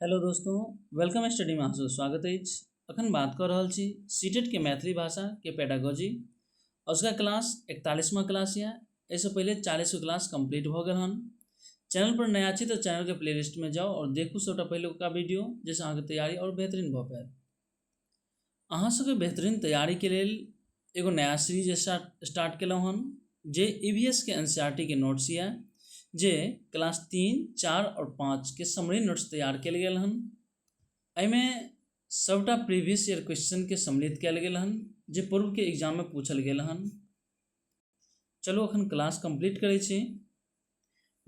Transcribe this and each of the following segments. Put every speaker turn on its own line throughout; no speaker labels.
Hello दोस्तों, welcome study में अहाँसभ स्वागत अछि। अखन बात कऽ रहल छी सीटेट के मैथिली भाषा के पेडागोजी। उसका क्लास 41वां क्लास यऽ। एहिसँ पहिले 40 क्लास कंप्लीट भऽ गेल हन। चैनल पर नया छी तऽ चैनल के प्लेलिस्ट में जाउ और देखू सबटा पहिलुका वीडियो, जाहिसँ अहाँके तैयारी और बेहतरीन भऽ पाएत। अहाँ सबके बेहतरीन तैयारी के लेल एगो नया सीरीज स्टार्ट केलहुँ हन, जे EVS के NCERT के नोट्स यऽ, जे क्लास 3, 4 और 5 के समरी नोट्स तैयार कयल गेल हन। एहिमे सबटा प्रीवियस ईयर क्वेश्चन के सम्मिलित कयल गेल हन, जे पूर्व के एग्जाम में पूछल गेल हन। चलो अखन क्लास कंप्लीट करै छी।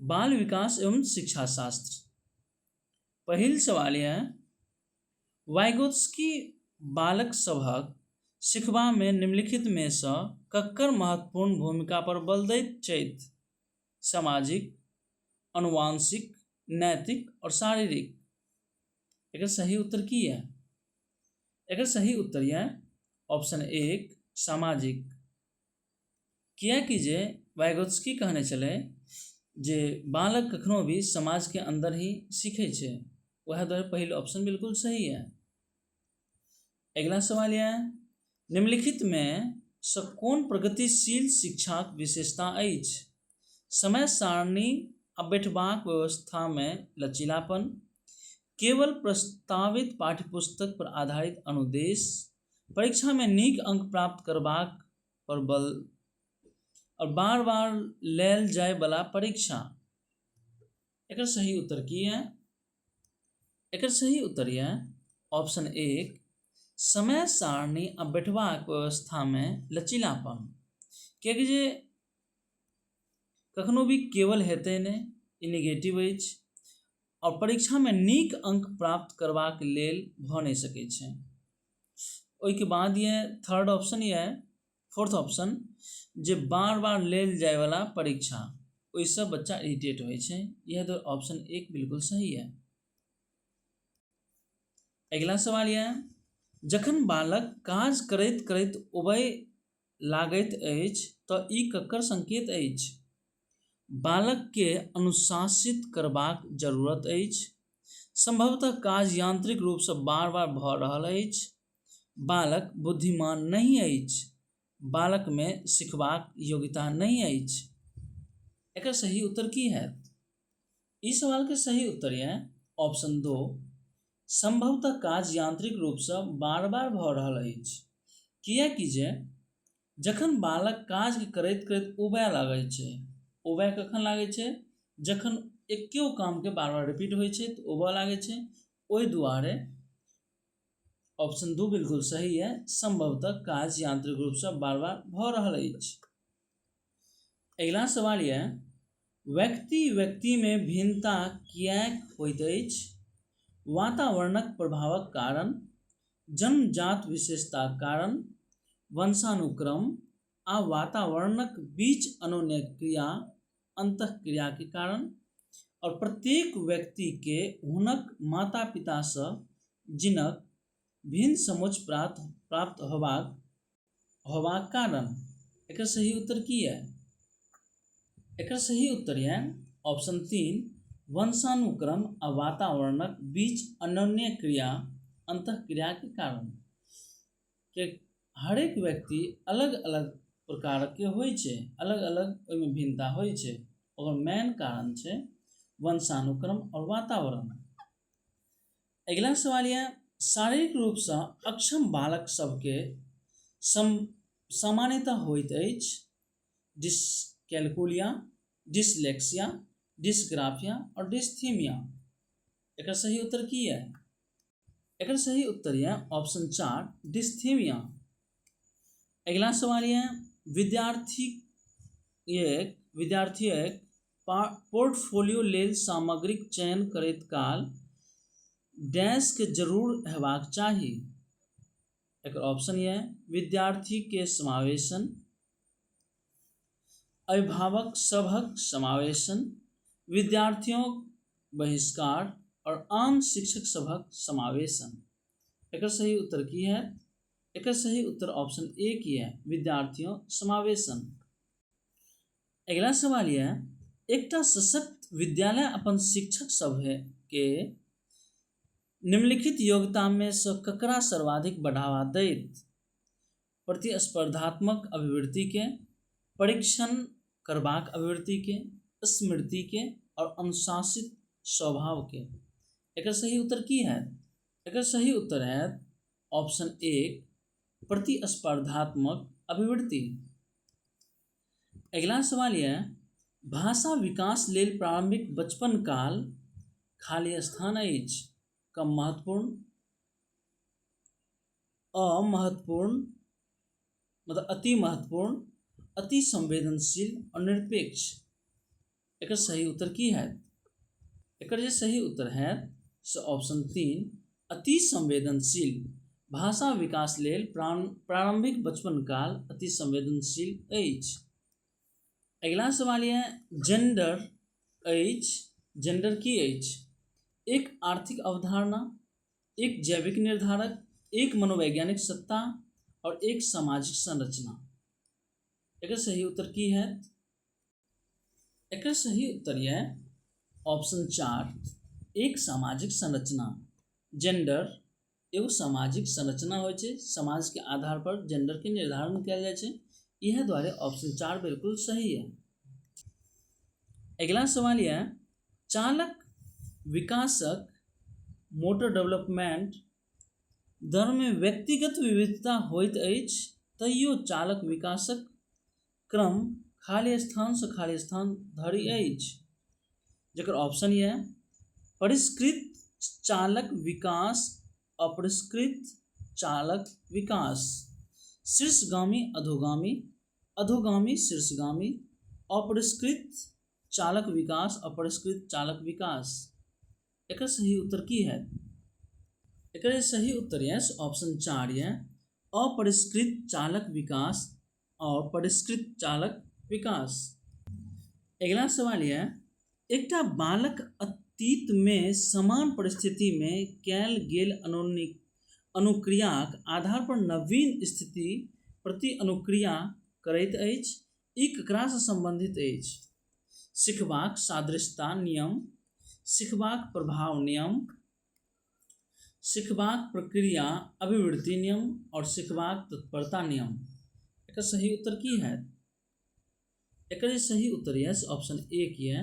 बाल विकास एवं शिक्षा शास्त्र। पहिल सवाल यऽ, वाइगोत्स्की बालक सभक सिखबा में निम्नलिखित में सँ ककर महत्वपूर्ण भूमिका पर बल दैत छथि? सामाजिक, अनुवांशिक, नैतिक और शारीरिक। एकर सही उत्तर की है? एकर सही उत्तर यऽ ऑप्शन 1 सामाजिक। कियाकि जे वाइगोत्स्की कहने छलै जे बालक कखनो भी समाज के अंदर ही सीखै छै, वएह दुआरे पहिल ऑप्शन बिल्कुल सही है। अगला सवाल यऽ, निम्नलिखित में सँ कोन प्रगतिशील शिक्षाक विशेषता अछि? समय सारणी आ बैठबाक व्यवस्था में लचीलापन, केवल प्रस्तावित पाठ्यपुस्तक पर आधारित अनुदेश, परीक्षा में नीक अंक प्राप्त करबाक पर बल, और बार बार लेल जाय वाला परीक्षा। एकर सही उत्तर की है? एकर सही उत्तर यऽ ऑप्शन 1 समय सारणी आ बैठबाक व्यवस्था में लचीलापन। कियाकि जे कखनो भी केवल हेतै नहि, ई नेगेटिव अछि, और परीक्षा में नीक अंक प्राप्त करबाक लेल भऽ नहि सकै छै। ओहिके बाद ये थर्ड ऑप्शन ये फोर्थ ऑप्शन, जे बार बार लेल जाय वाला परीक्षा, ओहिसँ बच्चा इरिटेट होइ छै। यह तो ऑप्शन 1 बिल्कुल सही है। अगला सवाल यऽ, जखन बालक काज करैत करैत उबय लागैत अछि तऽ ई ककर संकेत अछि? बालक के अनुशासित करबाक जरूरत अछि, संभवतः काज यांत्रिक रूप से बार बार भऽ रहल अछि, बालक बुद्धिमान नहीं अछि, बालक में सिखबाक योग्यता नहीं अछि। एकर सही उत्तर की है? इस सवाल के सही उत्तर है ऑप्शन 2 संभवतः काज यांत्रिक रूप से बार बार भऽ रहल अछि। कियाकि जे जखन बालक काज करैत करैत उबय लागै छै, उबय कखन लागै छै? जखन एकेगो काम के बार बार रिपीट होइ छै तऽ उबय लागै छै। ओहि दुआरे ऑप्शन 2 बिल्कुल सही है, संभवतः काज यांत्रिक रूप से बार बार भऽ रहल अछि। अगला सवाल यऽ, व्यक्ति व्यक्ति में भिन्नता किएक होइत अछि? वातावरणक प्रभावक कारण, जन्मजात विशेषताक कारण, वंशानुक्रम आ वातावरणक बीच अन्योन्य क्रिया अंतःक्रिया के कारण, और प्रत्येक व्यक्ति के हुनक माता पिता सँ जीनक भिन्न समझ प्राप्त होबाक कारण। एकर सही उत्तर की है? एकर सही उत्तर है ऑप्शन 3 वंशानुक्रम आ वातावरणक बीच अन्योन्य क्रिया अंतःक्रिया के कारण। के हर एक व्यक्ति अलग अलग प्रकार के होइ छै, अलग अलग ओहिमे भिन्नता होइ छै, और मेन कारण छै वंशानुक्रम और वातावरण। अगला सवाल यह, शारीरिक रूप से अक्षम बालक सबके सामान्यतः होइत अछि डिसकैल्कुलिया, डिसलेक्सिया, डिसग्राफिया और डिस्थीमिया। एकर सही उत्तर की है? एकर सही उत्तर है ऑप्शन 4 डिस्थीमिया। अगला सवाल है, विद्यार्थी पोर्टफोलियो लेल सामग्रीक चयन करैत काल डैश के जरूर हेबाक चाही। एकर ऑप्शन है विद्यार्थी के समावेशन, अभिभावक सभक समावेशन, विद्यार्थियों बहिष्कार और आम शिक्षक सभक समावेशन। एकर सही उत्तर की है? एकर सही उत्तर ऑप्शन 1 ही है, विद्यार्थियों समावेशन। अगला सवाल यह, एकटा सशक्त विद्यालय अपन शिक्षक सभ के निम्नलिखित योग्यता में सँ ककरा सर्वाधिक बढ़ावा दैत? प्रतिस्पर्धात्मक अभिवृत्ति के, परीक्षण करबाक अभिवृत्ति के, स्मृति के और अनुशासित स्वभाव के। एकर सही उत्तर की है? एकर सही उत्तर है ऑप्शन 1 प्रतिस्पर्धात्मक अभिवृत्ति। अगला सवाल यह, भाषा विकास लेल प्रारंभिक बचपन काल खाली स्थान अछि। कम महत्वपूर्ण, अमहत्वपूर्ण मतलब अति महत्वपूर्ण, अति संवेदनशील और निरपेक्ष। एकर सही उत्तर की है? एकर जे सही उत्तर है से ऑप्शन 3 अति संवेदनशील। भाषा विकास लेल प्रारंभिक बचपन काल अति संवेदनशील अछि। अगला सवाल यह जेंडर अछि। जेंडर की अछि? एक आर्थिक अवधारणा, एक जैविक निर्धारक, एक मनोवैज्ञानिक सत्ता और एक सामाजिक संरचना। एकर सही उत्तर की है? एकर सही उत्तर यह ऑप्शन 4 एक सामाजिक संरचना। जेंडर एगो सामाजिक संरचना होइ छै, समाज के आधार पर जेंडर के निर्धारण कयल जाइ छै। यह द्वारे ऑप्शन 4 बिल्कुल सही है। अगला सवाल यह चालक विकासक मोटर डेवलपमेंट दर में व्यक्तिगत विविधता होइत अछि, तैयो चालक विकासक क्रम खाली स्थान से खाली स्थान धरि अछि। जेकर ऑप्शन यह परिष्कृत चालक विकास, अपरिष्कृत चालक विकास, शीर्षगामी अधोगामी, अधोगामी शीर्षगामी, अपरिष्कृत चालक विकास, अपरिष्कृत चालक विकास। एकर सही उत्तर की है? एकर सही उत्तर है ऑप्शन 4 है अपरिष्कृत चालक विकास और परिष्कृत चालक विकास। अगला सवाल यह एकटा बालक अतीत में समान परिस्थिति में कयल गेल अनुक्रियाक आधार पर नवीन स्थिति प्रति अनुक्रिया करैत अछि। ई ककरा से संबंधित अछि? सिखबाक सादृश्यता नियम, सिखबाक प्रभाव नियम, सिखबाक प्रक्रिया अभिवृद्धि नियम और सिखबाक तत्परता नियम। एकर सही उत्तर की है? एकर सही उत्तर है ऑप्शन 1 है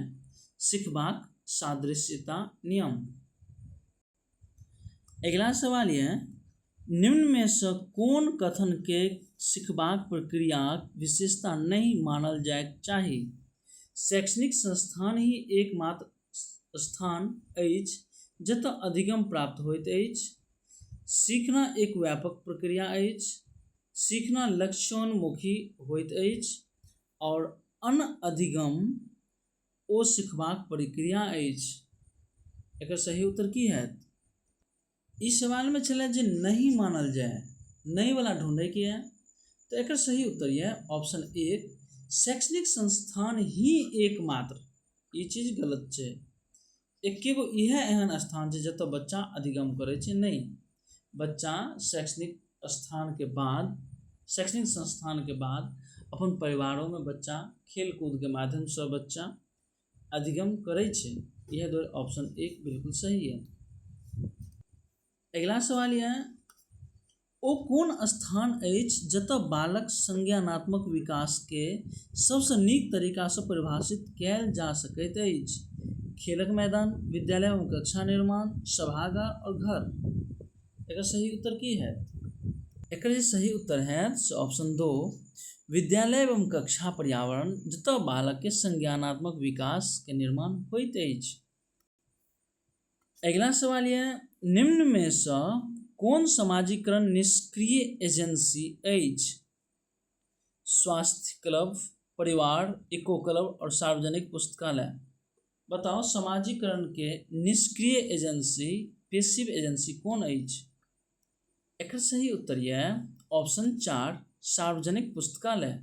सिखबाक सादृश्यता नियम। अगला सवाल यह निम्न में से कोन कथन के सिखबाक प्रक्रियाक विशेषता नहीं मानल जायक चाही? शैक्षणिक संस्थान ही एकमात्र स्थान अछि जतऽ अधिगम प्राप्त होइत अछि। सीखना एक व्यापक प्रक्रिया अछि। सीखना लक्ष्योन्मुखी होइत अछि और अनअधिगम ओ सिखबाक प्रक्रिया अछि। एकर सही उत्तर की है? इस सवाल में छलै जे नहीं मानल जाए, नहीं वाला ढूंढे के है। तो एकर सही उत्तर है ऑप्शन 1 शैक्षणिक संस्थान ही एकमात्र। ये चीज गलत छै। एकेगो इहे एहन स्थान छै जतऽ बच्चा अधिगम करे छै। नहीं, बच्चा शैक्षणिक संस्थान के बाद अपन परिवारों में बच्चा खेल कूद के माध्यम से बच्चा अधिगम करे छै। यह दो ऑप्शन 1 बिल्कुल सही है। अगला सवाल यह ओ कोन स्थान अछि जतऽ बालक संज्ञानात्मक विकास के सबसे नीक तरीका से परिभाषित कयल जा सकैत अछि? खेलक मैदान, विद्यालय एवं कक्षा निर्माण, सभागार और घर। एकर सही उत्तर की है? एकर सही उत्तर है ऑप्शन 2 विद्यालय एवं कक्षा पर्यावरण जतऽ बालक के संज्ञानात्मक विकास के निर्माण होइत अछि। अगला सवाल यह निम्न में से कोन समाजीकरण निष्क्रिय एजेंसी अछि? स्वास्थ्य क्लब, परिवार, इको क्लब और सार्वजनिक पुस्तकालय। बताओ समाजीकरण के निष्क्रिय एजेंसी, पैसिव एजेंसी कौन अछि? एकर सही उत्तर यह ऑप्शन 4 सार्वजनिक पुस्तकालय।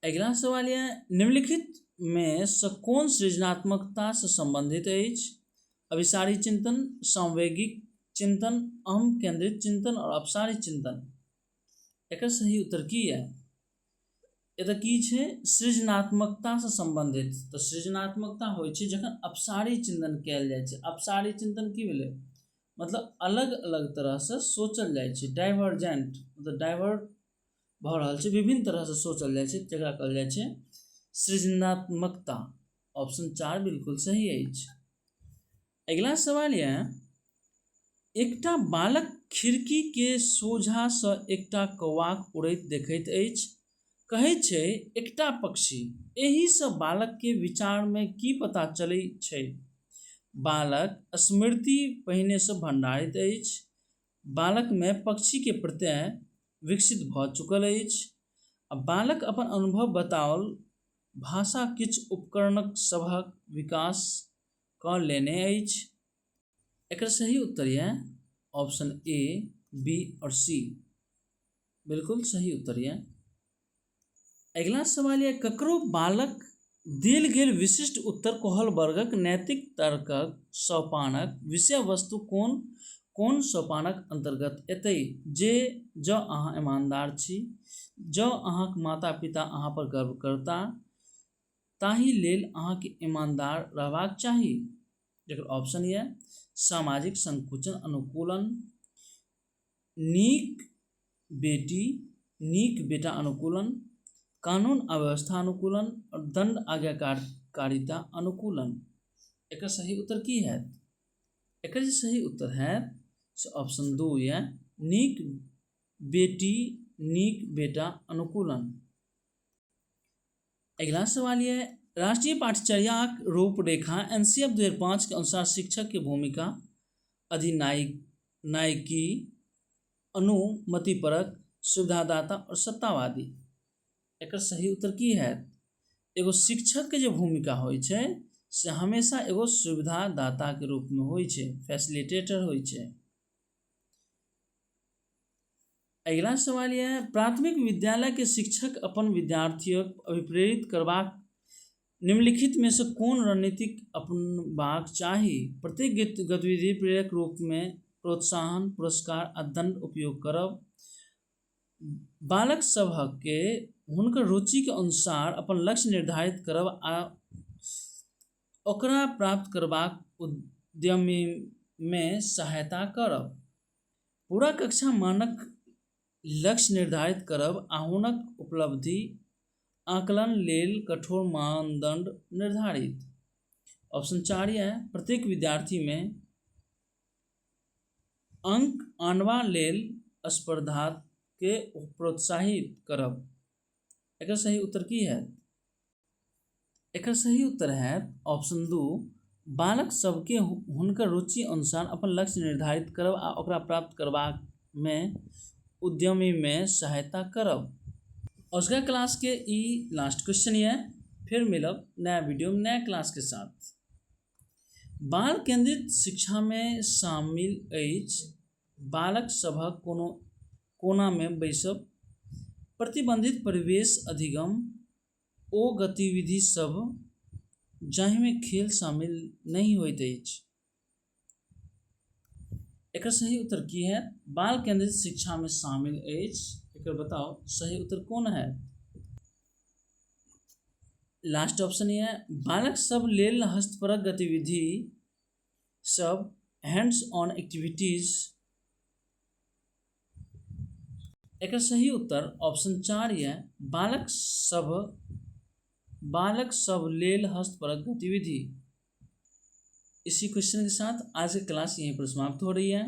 अगला सवाल यह निम्नलिखित में से कौन सृजनात्मकता से संबंधित अछि? अभिसारी चिंतन, सांवेगिक चिंतन, अहम केंद्रित चिंतन और अपसारी चिंतन। एकर सही उत्तर की है? एतऽ की छै, सृजनात्मकता से संबंधित। तऽ सृजनात्मकता होइ छै जखन अपसारी चिंतन कयल जाइ छै। अपसारी चिंतन की भेलै, मतलब अलग अलग तरह से सोचल जाइ छै, डाइवर्जेंट, मतलब डाइवर्ट भऽ रहल छै, विभिन्न तरह से सोचल जाइ छै, जकरा कहल जाइ छै सृजनात्मकता। ऑप्शन 4 बिल्कुल सही अछि। अगिला सवाल यऽ, एकटा बालक खिड़की के सोझा सँ एकटा कौआक उड़ैत देखैत अछि। कहै छै एकटा पक्षी। एहि सँ बालक के विचार में की पता चलै छै? बालक स्मृति पहिने से भंडारित अछि, बालक में पक्षी के प्रत्यय विकसित भऽ चुकल अछि, आ बालक अपन अनुभव बताओल भाषा किछु उपकरणक सभक विकास कऽ लेने अछि। एकर सही उत्तर यऽ ऑप्शन ए, बी और सी, बिल्कुल सही उत्तर यऽ। अगिला सवाल यऽ, ककरो बालक देल गेल विशिष्ट उत्तर कोहल वर्गक नैतिक तर्कक सोपानक विषय वस्तु कोन सोपानक अंतर्गत एतै? जे जँ अहाँ ईमानदार छी, जँ अहाँक माता पिता अहाँ पर गर्व करता, ताहि लेल अहाँके ईमानदार रहबाक चाही। जकर ऑप्शन यऽ सामाजिक संकुचन अनुकूलन, नीक बेटी नीक बेटा अनुकूलन, कानून आ व्यवस्था अनुकूलन और दंड आज्ञाकारिता अनुकूलन। एकर सही उत्तर की है? एकर जे सही उत्तर है से ऑप्शन 2 यऽ नीक बेटी नीक बेटा अनुकूलन। अगला सवाल यह, राष्ट्रीय पाठ्यचर्याक रूपरेखा NCF 2005 के अनुसार शिक्षक की भूमिका अधिनायकी, अनुमतिपरक, सुविधादाता और सत्तावादी। एकर सही उत्तर की है? एगो शिक्षक के जो भूमिका होइ छै से हमेशा एगो सुविधादाता के रूप में होइ छै, फैसिलिटेटर होइ छै। अगला सवाल यह है, प्राथमिक विद्यालय के शिक्षक अपन विद्यार्थियों अभिप्रेरित करबाक निम्नलिखित में से कोन रणनीति अपनबाक चाही? प्रत्येक गतिविधि प्रेरक रूप में प्रोत्साहन, पुरस्कार आ दंड उपयोग करब, बालक सभक के हुनकर रुचि के अनुसार अपन लक्ष्य निर्धारित करब आ ओकरा प्राप्त करबाक उद्यम में सहायता करब, पूरा कक्षा मानक लक्ष्य निर्धारित करब आ हुनक उपलब्धि आकलन लेल कठोर मानदंड निर्धारित। ऑप्शन 4 यह प्रत्येक विद्यार्थी में अंक आनबा लेल स्पर्धा के प्रोत्साहित करब। एकर सही उत्तर की है? एकर सही उत्तर है ऑप्शन 2, बालक सबके हुनकर रुचि अनुसार अपन लक्ष्य निर्धारित करब आ ओकरा प्राप्त करबाक में उद्यमी में सहायता करब। उसका क्लास के ई लास्ट क्वेश्चन है। फिर मिलब नया वीडियो में नया क्लास के साथ। बाल केंद्रित शिक्षा में शामिल अछि बालक सभक कोनो कोना में बैसब, प्रतिबंधित परिवेश अधिगम, ओ गतिविधि सब जाहि में खेल शामिल नहीं होइत अछि। एकर सही उत्तर की है? बाल केंद्रित शिक्षा में शामिल अछि। एकर बताओ सही उत्तर कौन है? लास्ट ऑप्शन ये बालक सब लेल हस्तपरक गतिविधि सब, हैंड्स ऑन एक्टिविटीज। एकर सही उत्तर ऑप्शन 4 ये बालक सब लेल हस्तपरक गतिविधि। इसी क्वेश्चन के साथ आज की क्लास यहीं पर समाप्त हो रही है।